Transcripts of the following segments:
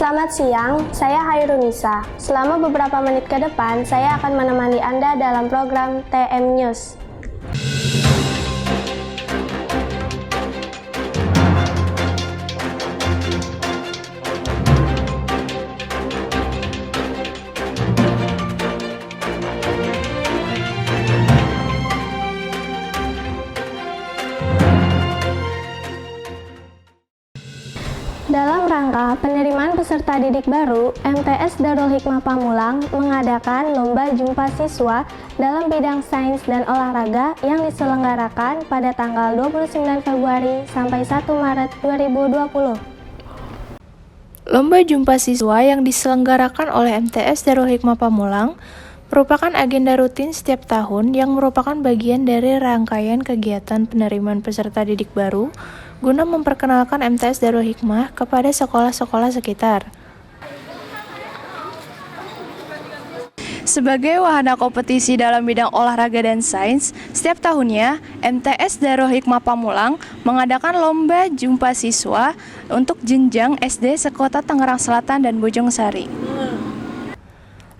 Selamat siang, saya Hairunisa. Selama beberapa menit ke depan, saya akan menemani Anda dalam program TM News. Dalam rangka penerimaan peserta didik baru, MTS Darul Hikmah Pamulang mengadakan lomba jumpa siswa dalam bidang sains dan olahraga yang diselenggarakan pada tanggal 29 Februari sampai 1 Maret 2020. Lomba jumpa siswa yang diselenggarakan oleh MTS Darul Hikmah Pamulang merupakan agenda rutin setiap tahun yang merupakan bagian dari rangkaian kegiatan penerimaan peserta didik baru guna memperkenalkan MTS Darul Hikmah kepada sekolah-sekolah sekitar. Sebagai wahana kompetisi dalam bidang olahraga dan sains, setiap tahunnya MTS Darul Hikmah Pamulang mengadakan lomba jumpa siswa untuk jenjang SD sekota Tangerang Selatan dan Bojongsari.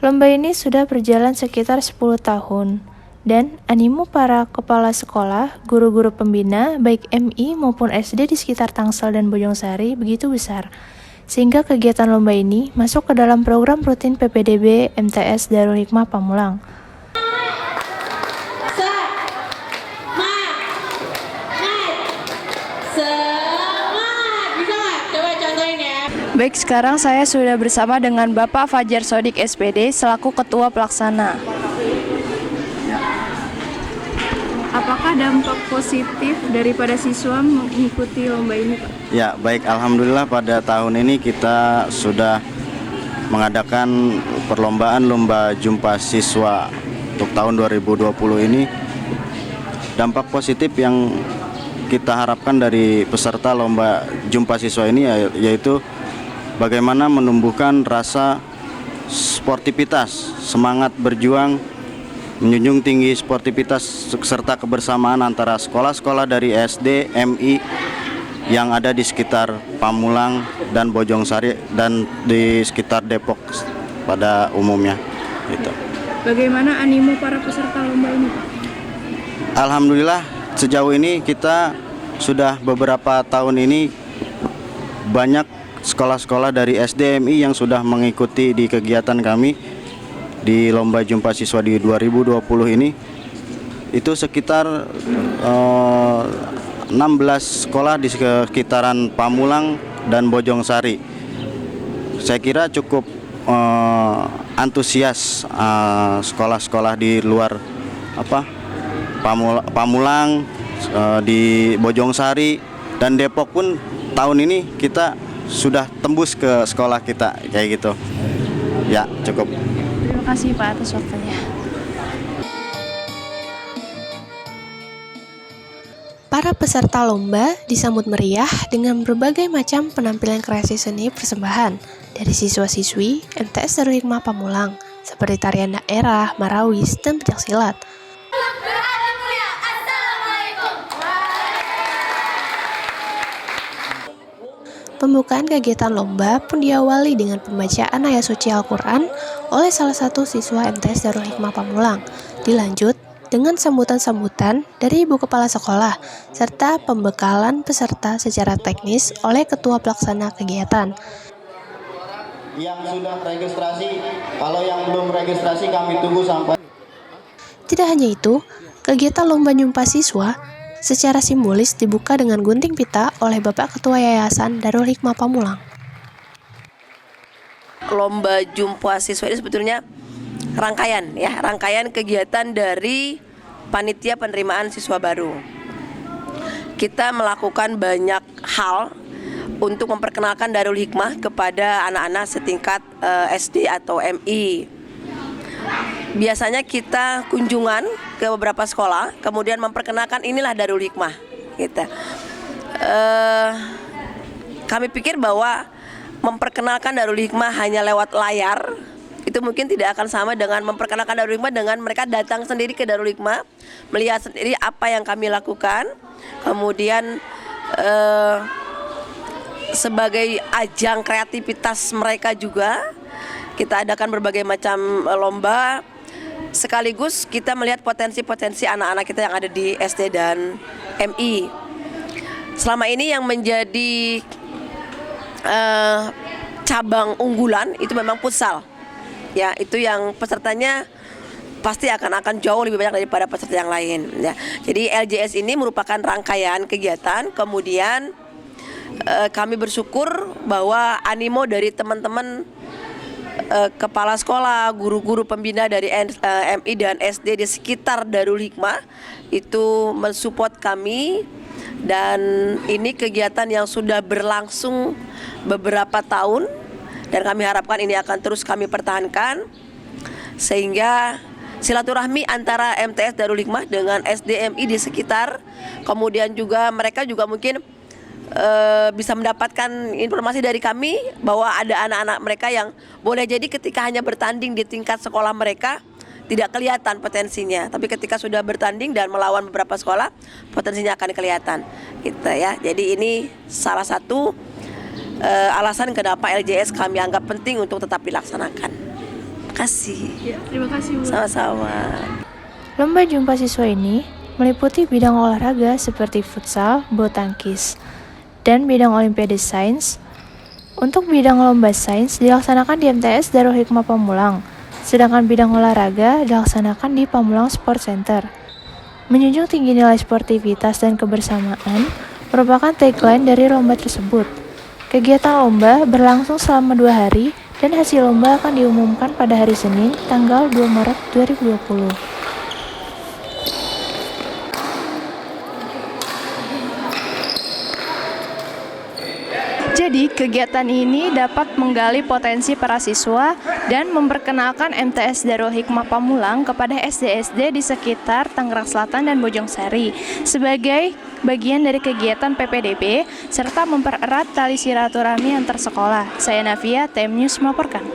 Lomba ini sudah berjalan sekitar 10 tahun. Dan animo para kepala sekolah, guru-guru pembina, baik MI maupun SD di sekitar Tangsel dan Bojongsari begitu besar, sehingga kegiatan lomba ini masuk ke dalam program rutin PPDB MTS Darul Hikmah Pamulang. Baik, sekarang saya sudah bersama dengan Bapak Fajar Sodik SPD selaku Ketua Pelaksana. Apakah dampak positif daripada siswa mengikuti lomba ini, Pak? Ya, baik. Alhamdulillah pada tahun ini kita sudah mengadakan perlombaan lomba jumpa siswa untuk tahun 2020 ini. Dampak positif yang kita harapkan dari peserta lomba jumpa siswa ini yaitu bagaimana menumbuhkan rasa sportivitas, semangat berjuang, menjunjung tinggi sportivitas serta kebersamaan antara sekolah-sekolah dari SD, MI yang ada di sekitar Pamulang dan Bojongsari dan di sekitar Depok pada umumnya. Gitu. Bagaimana animo para peserta lomba ini, Pak? Alhamdulillah sejauh ini kita sudah beberapa tahun ini banyak sekolah-sekolah dari SD, MI yang sudah mengikuti di kegiatan kami di lomba jumpa siswa di 2020 ini. Itu sekitar 16 sekolah di sekitaran Pamulang dan Bojongsari. Saya kira cukup antusias sekolah-sekolah di luar Pamulang, di Bojongsari dan Depok pun tahun ini kita sudah tembus ke sekolah kita kayak gitu. Ya, cukup. Terima kasih, Pak, atas waktunya. Para peserta lomba disambut meriah dengan berbagai macam penampilan kreasi seni persembahan dari siswa-siswi MTS Darul Hikmah Pamulang, seperti tarian daerah, marawis, dan pencaksilat. Pembukaan kegiatan lomba pun diawali dengan pembacaan ayat suci Al-Quran oleh salah satu siswa MTS Darul Hikmah Pamulang. Dilanjut dengan sambutan-sambutan dari Ibu Kepala Sekolah, serta pembekalan peserta secara teknis oleh Ketua Pelaksana kegiatan. Yang sudah registrasi, kalau yang belum registrasi kami tunggu sampai. Tidak hanya itu, kegiatan lomba jumpa siswa secara simbolis dibuka dengan gunting pita oleh Bapak Ketua Yayasan Darul Hikmah Pamulang. Lomba jumpa siswa ini sebetulnya rangkaian kegiatan dari panitia penerimaan siswa baru. Kita melakukan banyak hal untuk memperkenalkan Darul Hikmah kepada anak-anak setingkat SD atau MI. Biasanya kita kunjungan ke beberapa sekolah, kemudian memperkenalkan inilah Darul Hikmah. Gitu. Kami pikir bahwa memperkenalkan Darul Hikmah hanya lewat layar itu mungkin tidak akan sama dengan memperkenalkan Darul Hikmah dengan mereka datang sendiri ke Darul Hikmah, melihat sendiri apa yang kami lakukan, kemudian sebagai ajang kreativitas mereka juga, kita adakan berbagai macam lomba. Sekaligus kita melihat potensi-potensi anak-anak kita yang ada di SD dan MI. Selama ini yang menjadi cabang unggulan itu memang futsal. Ya, itu yang pesertanya pasti akan jauh lebih banyak daripada peserta yang lain. Ya, jadi LJS ini merupakan rangkaian kegiatan. Kemudian kami bersyukur bahwa animo dari teman-teman kepala sekolah, guru-guru pembina dari MI dan SD di sekitar Darul Hikmah itu mensupport kami, dan ini kegiatan yang sudah berlangsung beberapa tahun dan kami harapkan ini akan terus kami pertahankan sehingga silaturahmi antara MTS Darul Hikmah dengan SDMI di sekitar, kemudian juga mereka juga mungkin bisa mendapatkan informasi dari kami bahwa ada anak-anak mereka yang boleh jadi ketika hanya bertanding di tingkat sekolah mereka tidak kelihatan potensinya, tapi ketika sudah bertanding dan melawan beberapa sekolah potensinya akan kelihatan gitu ya. Jadi ini salah satu alasan kenapa LJS kami anggap penting untuk tetap dilaksanakan. Terima kasih. Ya, terima kasih, Bu. Sama-sama. Lomba jumpa siswa ini meliputi bidang olahraga seperti futsal, bulu tangkis, dan bidang olimpiade sains. Untuk bidang lomba sains dilaksanakan di MTS Darul Hikmah Pamulang, sedangkan bidang olahraga dilaksanakan di Pamulang Sport Center. Menjunjung tinggi nilai sportivitas dan kebersamaan merupakan tagline dari lomba tersebut. Kegiatan lomba berlangsung selama 2 hari dan hasil lomba akan diumumkan pada hari Senin, tanggal 2 Maret 2020. Jadi, kegiatan ini dapat menggali potensi para siswa dan memperkenalkan MTS Darul Hikmah Pamulang kepada SD-SD di sekitar Tangerang Selatan dan Bojongsari sebagai bagian dari kegiatan PPDB serta mempererat tali silaturahmi antar sekolah. Saya Navia, TM News melaporkan.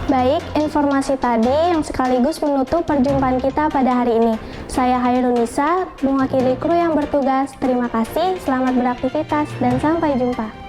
Baik, informasi tadi yang sekaligus menutup perjumpaan kita pada hari ini. Saya Hairunisa, mewakili kru yang bertugas. Terima kasih, selamat beraktivitas, dan sampai jumpa.